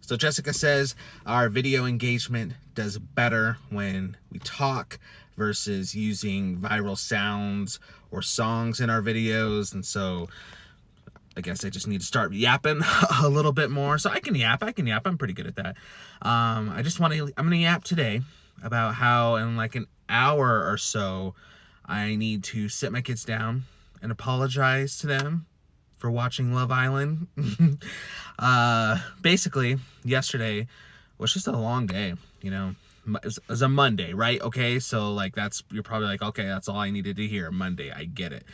So Jessica says our video engagement does better when we talk versus using viral sounds or songs in our videos. And so I guess I just need to start yapping a little bit more. So I can yap. I'm pretty good at that. I'm going to yap today about how in like an hour or so, I need to sit my kids down and apologize to them for watching Love Island. Basically, yesterday was just a long day, you know. It was a Monday, right? Okay, so like you're probably like, okay, that's all I needed to hear. Monday, I get it.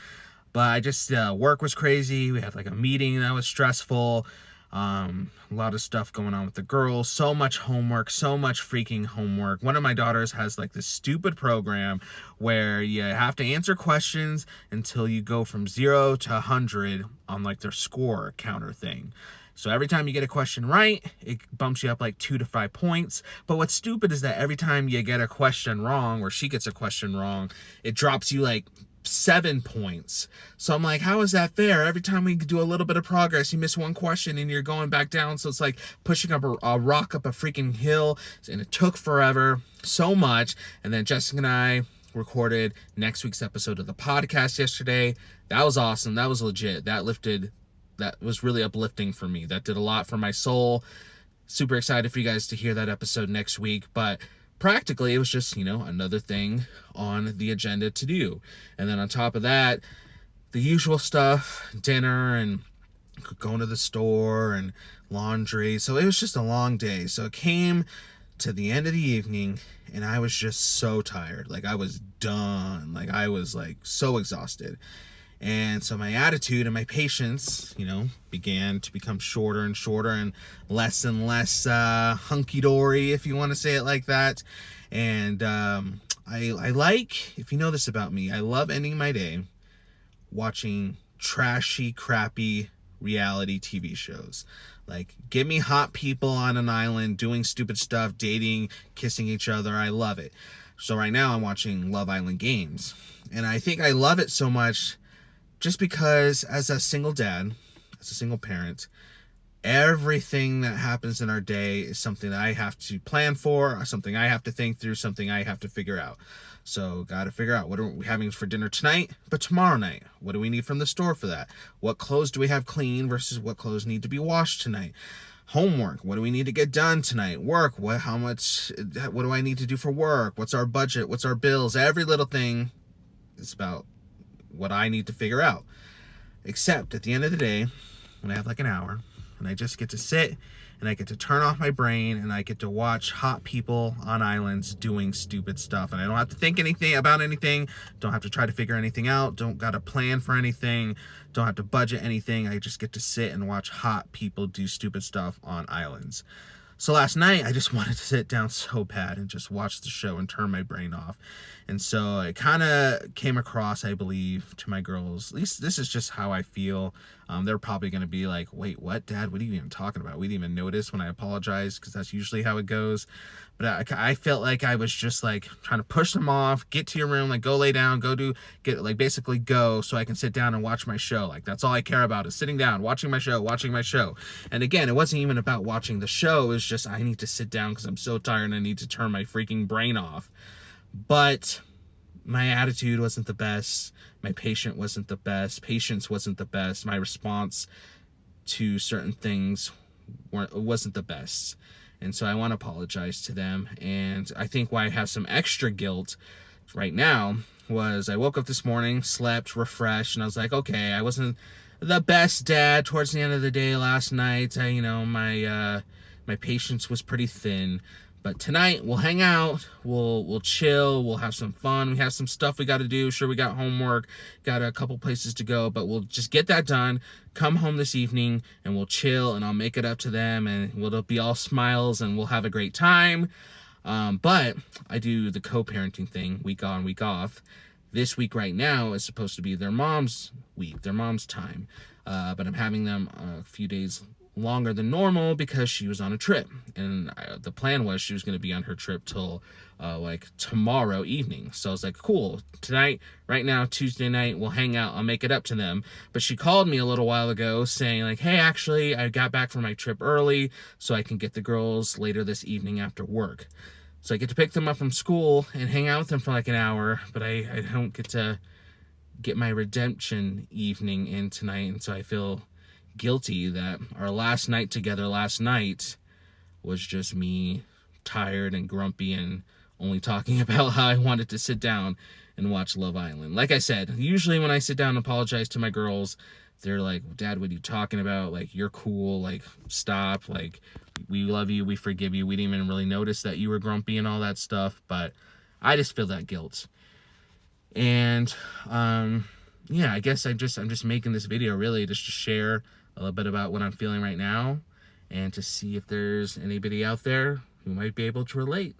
But I just, work was crazy. We had like a meeting that was stressful. A lot of stuff going on with the girls. So much homework, so much freaking homework. One of my daughters has like this stupid program where you have to answer questions until you go from 0 to 100 on like their score counter thing. So every time you get a question right, it bumps you up like 2 to 5 points. But what's stupid is that every time you get a question wrong, or she gets a question wrong, it drops you like 7 points. So I'm like, how is that fair? Every time we do a little bit of progress, you miss one question and you're going back down. So it's like pushing up a rock up a freaking hill, and it took forever, so much. And then Jessica and I recorded next week's episode of the podcast yesterday. That was awesome. That was legit. That was really uplifting for me. That did a lot for my soul. Super excited for you guys to hear that episode next week. But practically, it was just, another thing on the agenda to do. And then on top of that, the usual stuff, dinner and going to the store and laundry. So it was just a long day. So it came to the end of the evening and I was just so tired. Like I was done. Like I was like so exhausted. And so my attitude and my patience, began to become shorter and shorter and less hunky-dory, if you want to say it like that. And I like, if you know this about me, I love ending my day watching trashy, crappy reality TV shows. Like, give me hot people on an island doing stupid stuff, dating, kissing each other. I love it. So right now I'm watching Love Island Games. And I think I love it so much just because as a single dad, as a single parent, everything that happens in our day is something that I have to plan for, something I have to think through, something I have to figure out. So got to figure out what are we having for dinner tonight, but tomorrow night, what do we need from the store for that? What clothes do we have clean versus what clothes need to be washed tonight? Homework, what do we need to get done tonight? Work, what do I need to do for work? What's our budget? What's our bills? Every little thing is about what I need to figure out. Except at the end of the day, when I have like an hour and I just get to sit and I get to turn off my brain and I get to watch hot people on islands doing stupid stuff, and I don't have to think about anything, don't have to try to figure anything out, don't got to plan for anything, don't have to budget anything. I just get to sit and watch hot people do stupid stuff on islands. So last night, I just wanted to sit down so bad and just watch the show and turn my brain off. And so it kind of came across, I believe, to my girls. At least this is just how I feel. They're probably going to be like, wait, what, Dad? What are you even talking about? We didn't even notice when I apologized, because that's usually how it goes. But I felt like I was just like trying to push them off, get to your room, like go lay down, basically go so I can sit down and watch my show. Like that's all I care about is sitting down, watching my show. And again, it wasn't even about watching the show. It was just, I need to sit down because I'm so tired and I need to turn my freaking brain off. But my attitude wasn't the best. My patience wasn't the best. My response to certain things wasn't the best. And so I want to apologize to them. And I think why I have some extra guilt right now was I woke up this morning, slept, refreshed, and I was like, okay, I wasn't the best dad towards the end of the day last night. My patience was pretty thin. But tonight we'll hang out, we'll chill, we'll have some fun. We have some stuff we got to do. Sure, we got homework, got a couple places to go, but we'll just get that done. Come home this evening and we'll chill, and I'll make it up to them, and it'll be all smiles and we'll have a great time. But I do the co-parenting thing, week on, week off. This week right now is supposed to be their mom's week, their mom's time. But I'm having them a few days longer than normal because she was on a trip. And the plan was she was going to be on her trip till like tomorrow evening. So I was like, cool, tonight, right now, Tuesday night, we'll hang out. I'll make it up to them. But she called me a little while ago saying like, hey, actually, I got back from my trip early so I can get the girls later this evening after work. So I get to pick them up from school and hang out with them for like an hour, but I don't get to get my redemption evening in tonight. And so I feel guilty that our last night together last night was just me tired and grumpy and only talking about how I wanted to sit down and watch Love Island. Like I said, usually when I sit down and apologize to my girls, they're like, Dad, what are you talking about? Like, you're cool. Like, stop. Like, we love you. We forgive you. We didn't even really notice that you were grumpy and all that stuff. But I just feel that guilt. And yeah, I guess I'm just making this video really just to share a little bit about what I'm feeling right now and to see if there's anybody out there who might be able to relate.